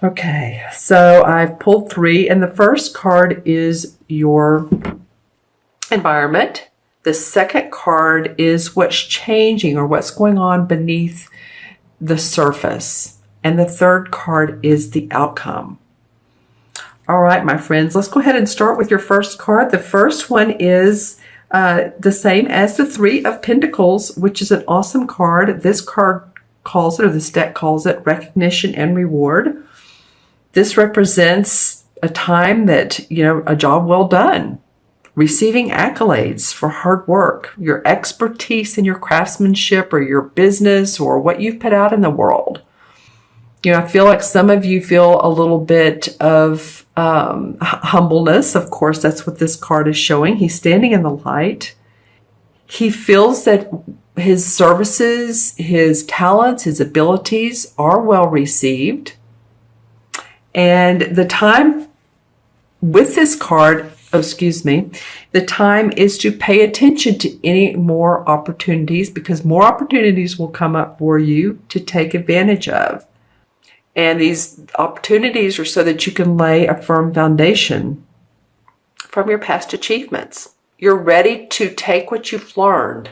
Okay, so I've pulled three, and the first card is your environment. The second card is what's changing or what's going on beneath the surface. And the third card is the outcome. All right, my friends, let's go ahead and start with your first card. The first one is the same as the Three of Pentacles, which is an awesome card. This card calls it, or this deck calls it, recognition and reward. This represents a time that, a job well done, receiving accolades for hard work, your expertise in your craftsmanship or your business or what you've put out in the world. I feel like some of you feel a little bit of humbleness. Of course, that's what this card is showing. He's standing in the light. He feels that his services, his talents, his abilities are well received. And the time with this card, the time is to pay attention to any more opportunities, because more opportunities will come up for you to take advantage of. And these opportunities are so that you can lay a firm foundation from your past achievements. You're ready to take what you've learned.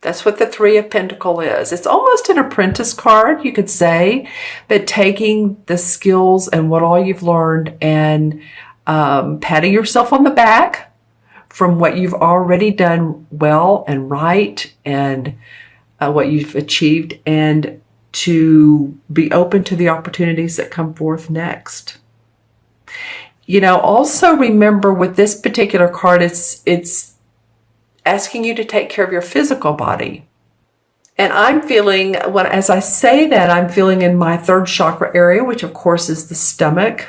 That's what the Three of Pentacles is. It's almost an apprentice card, you could say, but taking the skills and what all you've learned and patting yourself on the back from what you've already done well and right, and what you've achieved, and to be open to the opportunities that come forth next. Also remember with this particular card, it's asking you to take care of your physical body. And I'm feeling, as I say that, I'm feeling in my third chakra area, which of course is the stomach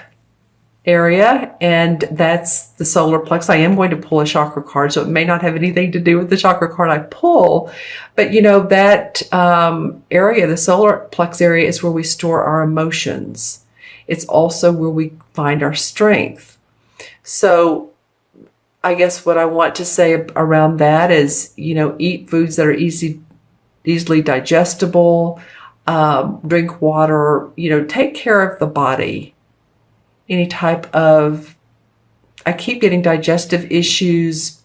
area, and that's the solar plexus. I am going to pull a chakra card, so it may not have anything to do with the chakra card I pull, but that area, the solar plexus area, is where we store our emotions. It's also where we find our strength. So I guess what I want to say around that is, eat foods that are easily digestible, drink water, take care of the body. Any type of, I keep getting digestive issues.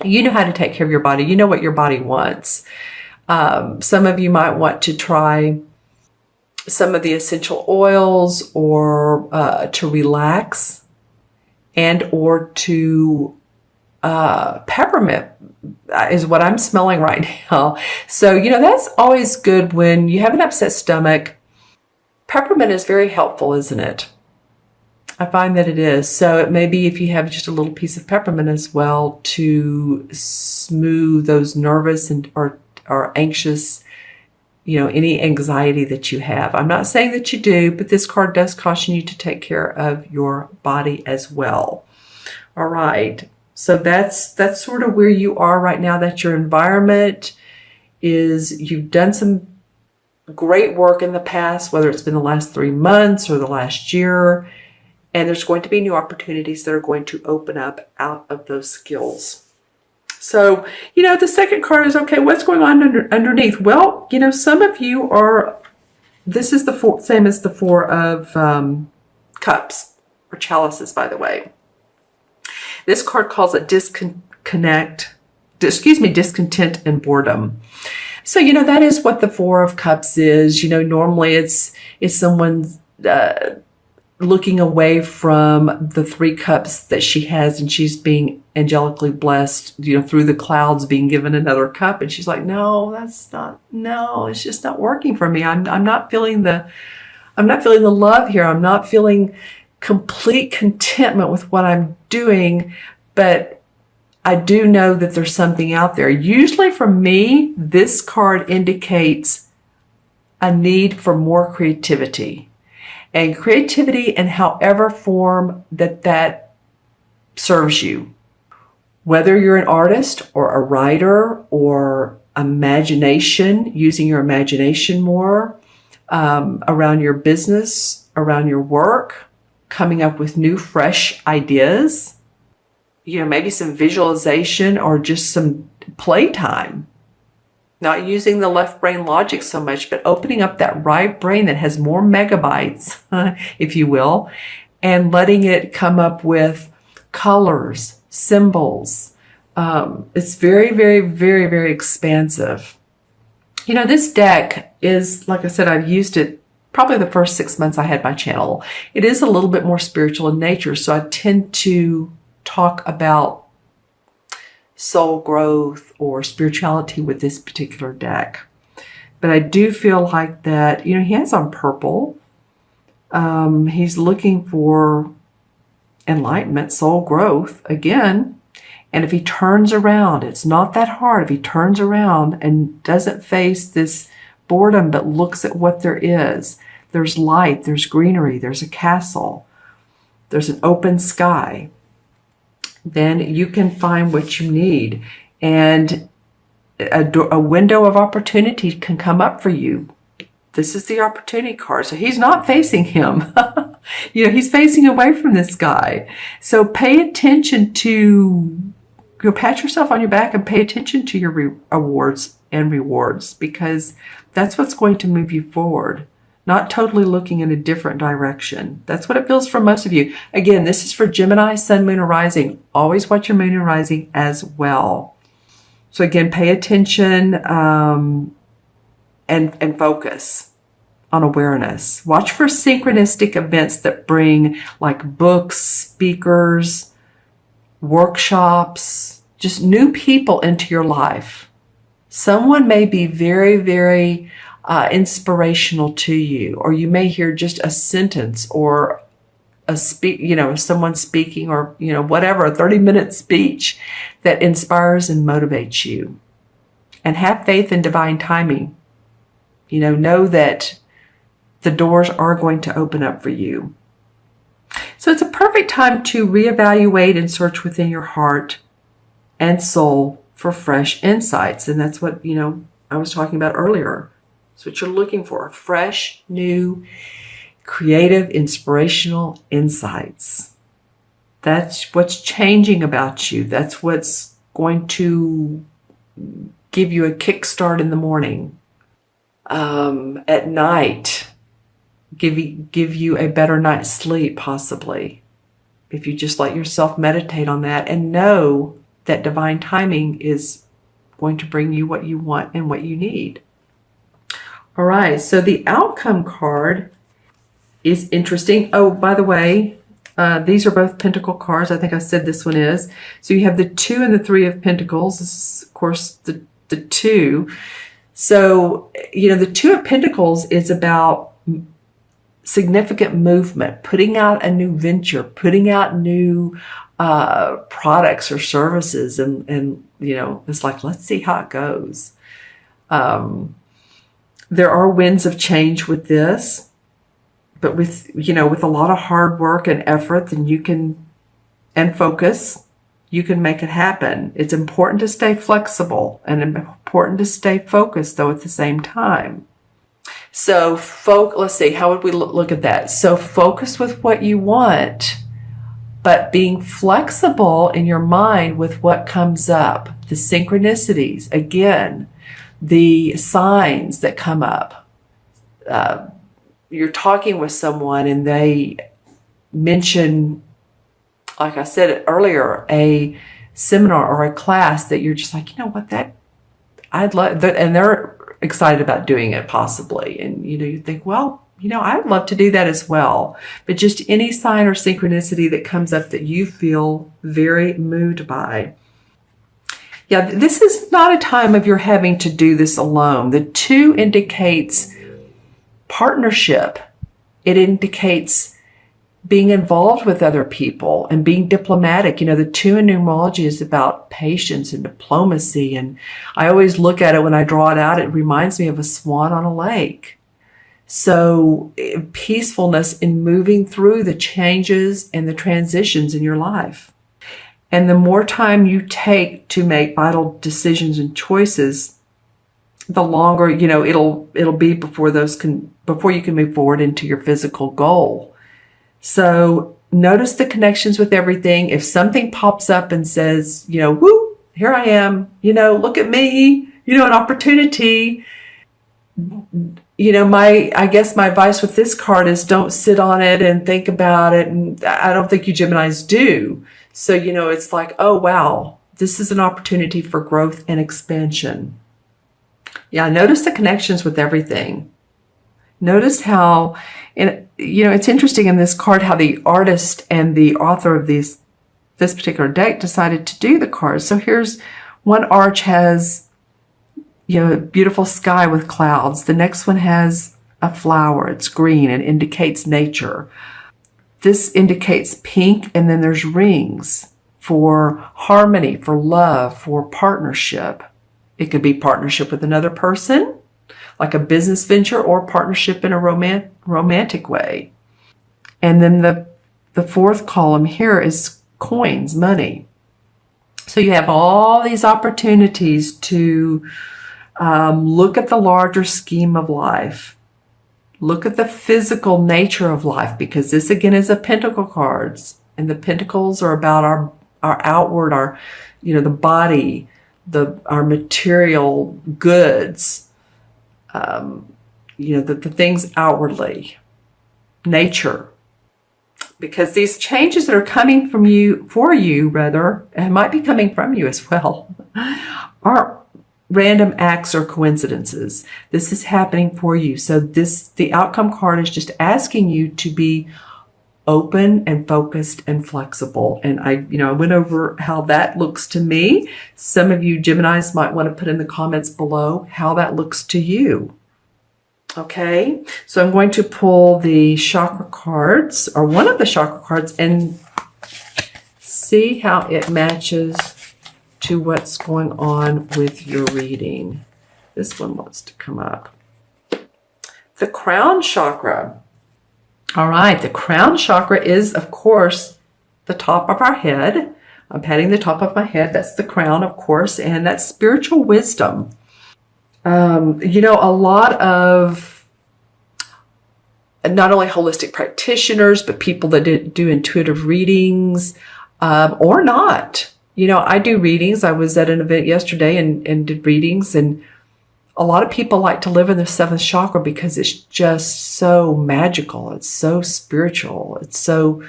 You know how to take care of your body. You know what your body wants. Some of you might want to try some of the essential oils, or to relax, and or to peppermint is what I'm smelling right now. So, that's always good when you have an upset stomach. Peppermint is very helpful, isn't it? I find that it is. So it may be if you have just a little piece of peppermint as well to smooth those nervous or anxious, any anxiety that you have. I'm not saying that you do, but this card does caution you to take care of your body as well. All right. So that's sort of where you are right now. That's your environment. You've done some great work in the past, whether it's been the last 3 months or the last year. And there's going to be new opportunities that are going to open up out of those skills. So, the second card is, okay, what's going on underneath? Well, some of you this is the same as the Four of Cups, or chalices, by the way. This card calls it discontent and boredom. So, that is what the Four of Cups is. Normally it's someone looking away from the 3 cups that she has, and she's being angelically blessed, through the clouds, being given another cup. And she's like, no, it's just not working for me. I'm not feeling the love here. I'm not feeling complete contentment with what I'm doing, but I do know that there's something out there. Usually for me, this card indicates a need for more creativity. And creativity in however form that serves you. Whether you're an artist or a writer or imagination, using your imagination more around your business, around your work, coming up with new, fresh ideas, maybe some visualization or just some playtime. Not using the left brain logic so much, but opening up that right brain that has more megabytes, if you will, and letting it come up with colors, symbols. It's very, very, very, very expansive. You know, this deck is, like I said, I've used it probably the first 6 months I had my channel. It is a little bit more spiritual in nature, so I tend to talk about soul growth or spirituality with this particular deck. But I do feel like that, you know, he has on purple. He's looking for enlightenment, soul growth again. And if he turns around, it's not that hard. If he turns around and doesn't face this boredom, but looks at what there is, there's light, there's greenery, there's a castle, there's an open sky, then you can find what you need. And a window of opportunity can come up for you. This is the opportunity card. So he's not facing him. You know, he's facing away from this guy. So pay attention to, pat yourself on your back and pay attention to your awards and rewards, because that's what's going to move you forward. Not totally looking in a different direction. That's what it feels for most of you. Again, this is for Gemini, Sun, Moon, and Rising. Always watch your Moon and Rising as well. So again, pay attention and focus on awareness. Watch for synchronistic events that bring like books, speakers, workshops, just new people into your life. Someone may be very, very inspirational to you, or you may hear just a sentence or someone speaking, or, whatever, a 30-minute speech that inspires and motivates you. And have faith in divine timing. Know that the doors are going to open up for you. So it's a perfect time to reevaluate and search within your heart and soul for fresh insights. And that's what, I was talking about earlier. That's what you're looking for. Fresh, new, creative, inspirational insights. That's what's changing about you. That's what's going to give you a kickstart in the morning. At night, give you a better night's sleep, possibly, if you just let yourself meditate on that and know that divine timing is going to bring you what you want and what you need. All right, so the outcome card is interesting. Oh, by the way, these are both Pentacle cards. I think I said this one is. So you have the 2 and the 3 of Pentacles. This is, of course, the 2. So, the 2 of Pentacles is about significant movement, putting out a new venture, putting out new products or services. And it's like, let's see how it goes. There are winds of change with this, but with a lot of hard work and effort, then and focus, you can make it happen. It's important to stay flexible and important to stay focused, though, at the same time. So let's see, how would we look at that? So focus with what you want, but being flexible in your mind with what comes up. The synchronicities, again, the signs that come up. You're talking with someone and they mention, like I said earlier, a seminar or a class that you're just like, what, I'd love that, and they're excited about doing it possibly. And, you think, well, I'd love to do that as well. But just any sign or synchronicity that comes up that you feel very moved by. Yeah, this is not a time of your having to do this alone. The 2 indicates partnership. It indicates being involved with other people and being diplomatic. The 2 in numerology is about patience and diplomacy. And I always look at it when I draw it out, it reminds me of a swan on a lake. So peacefulness in moving through the changes and the transitions in your life. And the more time you take to make vital decisions and choices, the longer, it'll be before you can move forward into your physical goal. So notice the connections with everything. If something pops up and says, woo, here I am, look at me, an opportunity. I guess my advice with this card is don't sit on it and think about it. And I don't think you Geminis do. So, it's like, oh, wow, this is an opportunity for growth and expansion. Yeah, notice the connections with everything. Notice how, it's interesting in this card how the artist and the author of this particular deck decided to do the cards. So here's one arch has a beautiful sky with clouds. The next one has a flower. It's green and indicates nature. This indicates pink, and then there's rings for harmony, for love, for partnership. It could be partnership with another person, like a business venture, or partnership in a romantic way. And then the fourth column here is coins, money. So you have all these opportunities to look at the larger scheme of life. Look at the physical nature of life, because this again is a pentacle cards, and the pentacles are about our outward, the body, our material goods, the things outwardly, nature. Because these changes that are coming for you, and might be coming from you as well, are random acts or coincidences. This is happening for you. So the outcome card is just asking you to be open and focused and flexible. And I went over how that looks to me. Some of you Geminis might want to put in the comments below how that looks to you. Okay, so I'm going to pull the chakra cards, or one of the chakra cards, and see how it matches to what's going on with your reading. This one wants to come up. The crown chakra. All right, the crown chakra is, of course, the top of our head. I'm patting the top of my head. That's the crown, of course, and that's spiritual wisdom. A lot of not only holistic practitioners, but people that do intuitive readings, or not. I do readings. I was at an event yesterday and did readings, and a lot of people like to live in the seventh chakra because it's just so magical. It's so spiritual. It's so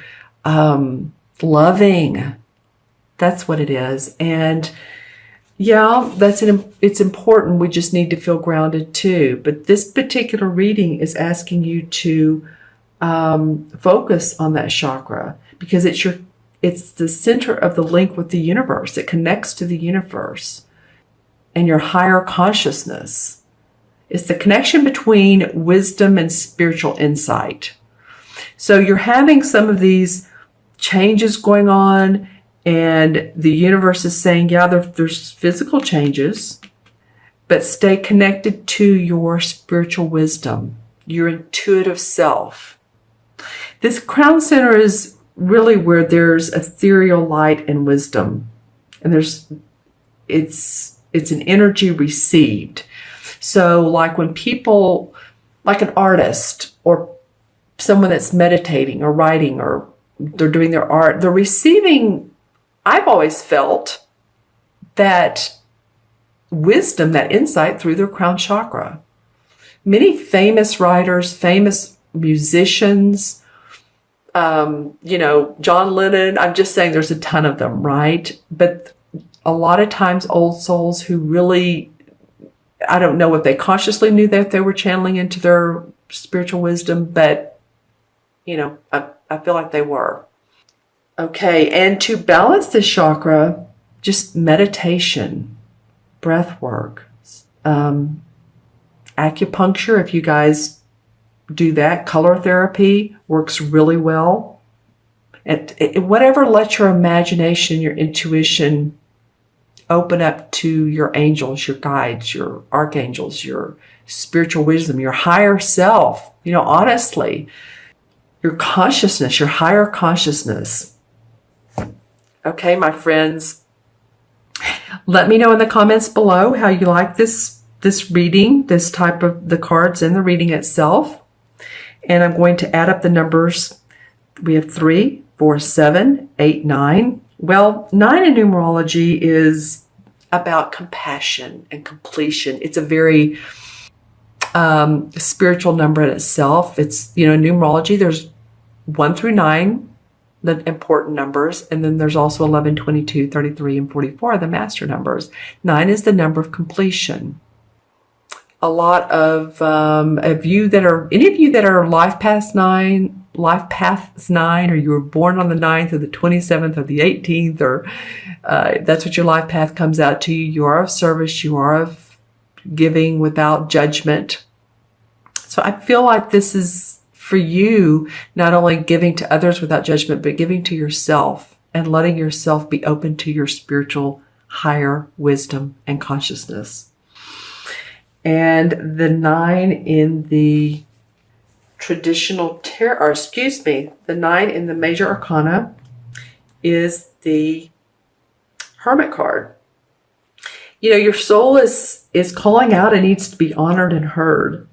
loving. That's what it is. And yeah, it's important. We just need to feel grounded too. But this particular reading is asking you to focus on that chakra, because it's the center of the link with the universe. It connects to the universe and your higher consciousness. It's the connection between wisdom and spiritual insight. So you're having some of these changes going on, and the universe is saying, yeah, there's physical changes, but stay connected to your spiritual wisdom, your intuitive self. This crown center is really where there's ethereal light and wisdom, and it's an energy received. So like when people, like an artist or someone that's meditating or writing, or they're doing their art, they're receiving, I've always felt, that wisdom, that insight through their crown chakra. Many famous writers, famous musicians, John Lennon, I'm just saying there's a ton of them, right? But a lot of times old souls who really, I don't know if they consciously knew that they were channeling into their spiritual wisdom, but, I feel like they were. Okay, and to balance this chakra, just meditation, breath work, acupuncture, if you guys do that, color therapy works really well. And whatever lets your imagination, your intuition open up to your angels, your guides, your archangels, your spiritual wisdom, your higher self, honestly, your consciousness, your higher consciousness. Okay, my friends, let me know in the comments below how you like this reading, this type of the cards and the reading itself. And I'm going to add up the numbers. We have 3, 4, 7, 8, 9. Well, 9 in numerology is about compassion and completion. It's a very spiritual number in itself. It's, numerology, there's 1 through 9, the important numbers, and then there's also 11, 22, 33, and 44, the master numbers. 9 is the number of completion. A lot of you that are, any of you that are life paths 9, or you were born on the 9th or the 27th or the 18th, or that's what your life path comes out to you. You are of service. You are of giving without judgment. So I feel like this is for you, not only giving to others without judgment, but giving to yourself and letting yourself be open to your spiritual higher wisdom and consciousness. And the 9 in the traditional the 9 in the major arcana is the Hermit card. Your soul is calling out and needs to be honored and heard.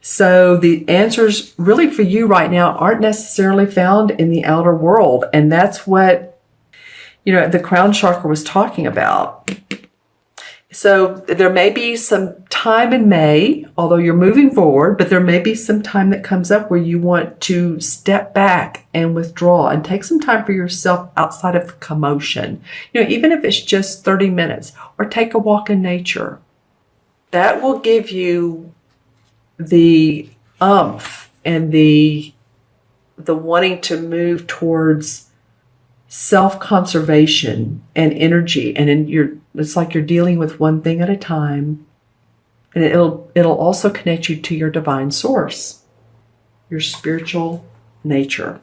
So the answers really for you right now aren't necessarily found in the outer world. And that's what, the crown chakra was talking about. So there may be some time in May, although you're moving forward, but there may be some time that comes up where you want to step back and withdraw and take some time for yourself outside of the commotion. Even if it's just 30 minutes, or take a walk in nature. That will give you the umph and the wanting to move towards self-conservation and energy, and it's like you're dealing with one thing at a time, and it'll also connect you to your divine source, your spiritual nature.